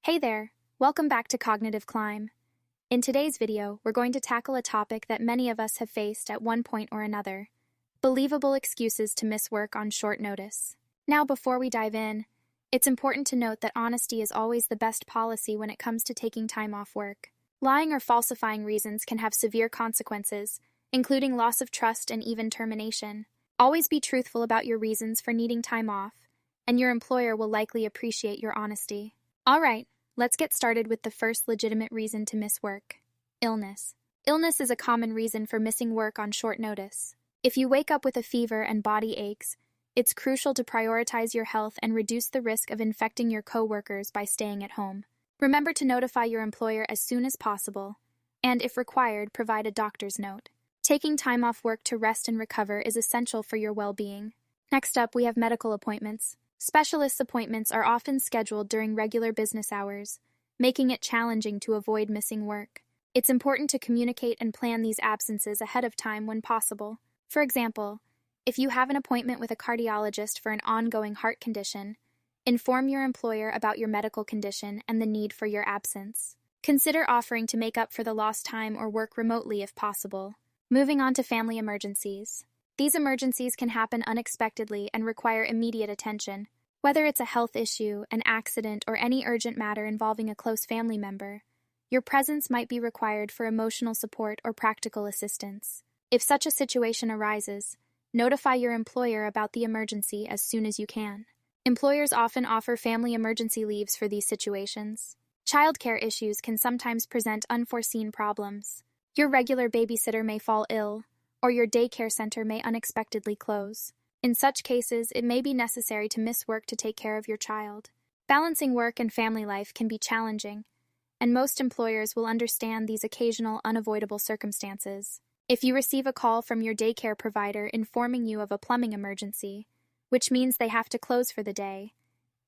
Hey there, welcome back to Cognitive Climb. In today's video, we're going to tackle a topic that many of us have faced at one point or another: believable excuses to miss work on short notice. Now, before we dive in, it's important to note that honesty is always the best policy when it comes to taking time off work. Lying or falsifying reasons can have severe consequences, including loss of trust and even termination. Always be truthful about your reasons for needing time off, and your employer will likely appreciate your honesty. All right, let's get started with the first legitimate reason to miss work: illness. Illness is a common reason for missing work on short notice. If you wake up with a fever and body aches, it's crucial to prioritize your health and reduce the risk of infecting your coworkers by staying at home. Remember to notify your employer as soon as possible, and if required, provide a doctor's note. Taking time off work to rest and recover is essential for your well-being. Next up, we have medical appointments. Specialist appointments are often scheduled during regular business hours, making it challenging to avoid missing work. It's important to communicate and plan these absences ahead of time when possible. For example, if you have an appointment with a cardiologist for an ongoing heart condition, inform your employer about your medical condition and the need for your absence. Consider offering to make up for the lost time or work remotely if possible. Moving on to family emergencies. These emergencies can happen unexpectedly and require immediate attention. Whether it's a health issue, an accident, or any urgent matter involving a close family member, your presence might be required for emotional support or practical assistance. If such a situation arises, notify your employer about the emergency as soon as you can. Employers often offer family emergency leaves for these situations. Childcare issues can sometimes present unforeseen problems. Your regular babysitter may fall ill, or your daycare center may unexpectedly close. In such cases, it may be necessary to miss work to take care of your child. Balancing work and family life can be challenging, and most employers will understand these occasional unavoidable circumstances. If you receive a call from your daycare provider informing you of a plumbing emergency, which means they have to close for the day,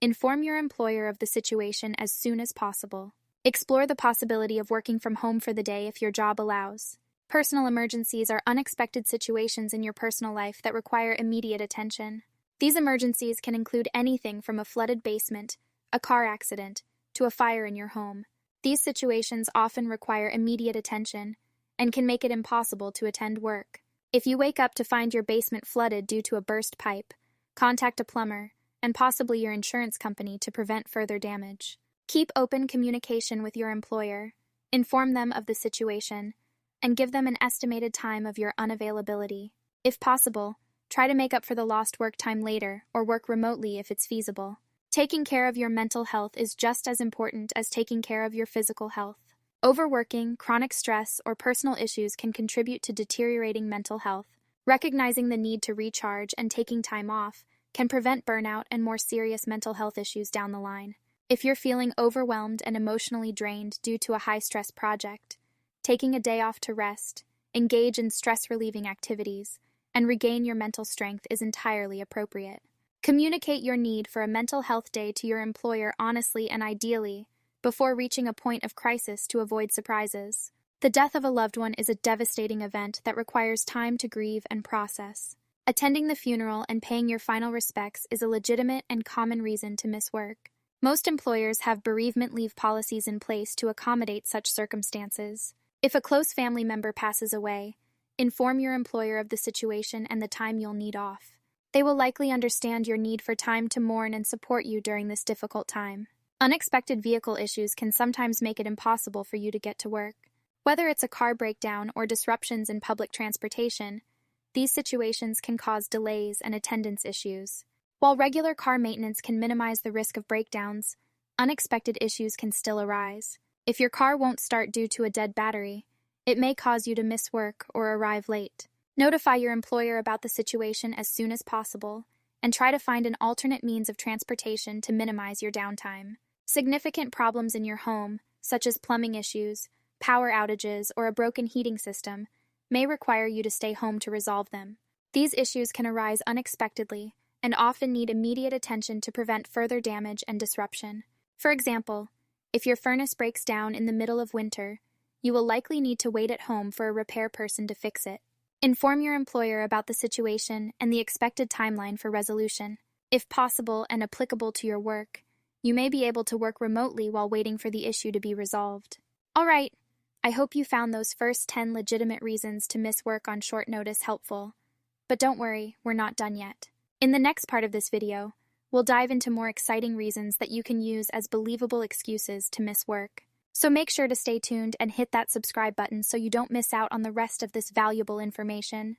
inform your employer of the situation as soon as possible. Explore the possibility of working from home for the day if your job allows. Personal emergencies are unexpected situations in your personal life that require immediate attention. These emergencies can include anything from a flooded basement, a car accident, to a fire in your home. These situations often require immediate attention and can make it impossible to attend work. If you wake up to find your basement flooded due to a burst pipe, contact a plumber and possibly your insurance company to prevent further damage. Keep open communication with your employer. Inform them of the situation and give them an estimated time of your unavailability. If possible, try to make up for the lost work time later or work remotely if it's feasible. Taking care of your mental health is just as important as taking care of your physical health. Overworking, chronic stress, or personal issues can contribute to deteriorating mental health. Recognizing the need to recharge and taking time off can prevent burnout and more serious mental health issues down the line. If you're feeling overwhelmed and emotionally drained due to a high-stress project, taking a day off to rest, engage in stress-relieving activities, and regain your mental strength is entirely appropriate. Communicate your need for a mental health day to your employer honestly and ideally before reaching a point of crisis to avoid surprises. The death of a loved one is a devastating event that requires time to grieve and process. Attending the funeral and paying your final respects is a legitimate and common reason to miss work. Most employers have bereavement leave policies in place to accommodate such circumstances. If a close family member passes away, inform your employer of the situation and the time you'll need off. They will likely understand your need for time to mourn and support you during this difficult time. Unexpected vehicle issues can sometimes make it impossible for you to get to work. Whether it's a car breakdown or disruptions in public transportation, these situations can cause delays and attendance issues. While regular car maintenance can minimize the risk of breakdowns, unexpected issues can still arise. If your car won't start due to a dead battery, it may cause you to miss work or arrive late. Notify your employer about the situation as soon as possible, and try to find an alternate means of transportation to minimize your downtime. Significant problems in your home, such as plumbing issues, power outages, or a broken heating system, may require you to stay home to resolve them. These issues can arise unexpectedly and often need immediate attention to prevent further damage and disruption. For example, if your furnace breaks down in the middle of winter, you will likely need to wait at home for a repair person to fix it. Inform your employer about the situation and the expected timeline for resolution. If possible and applicable to your work, You may be able to work remotely while waiting for the issue to be resolved. All right, I hope you found those first 10 legitimate reasons to miss work on short notice helpful. But don't worry, we're not done yet. In the next part of this video, we'll dive into more exciting reasons that you can use as believable excuses to miss work. So make sure to stay tuned and hit that subscribe button so you don't miss out on the rest of this valuable information.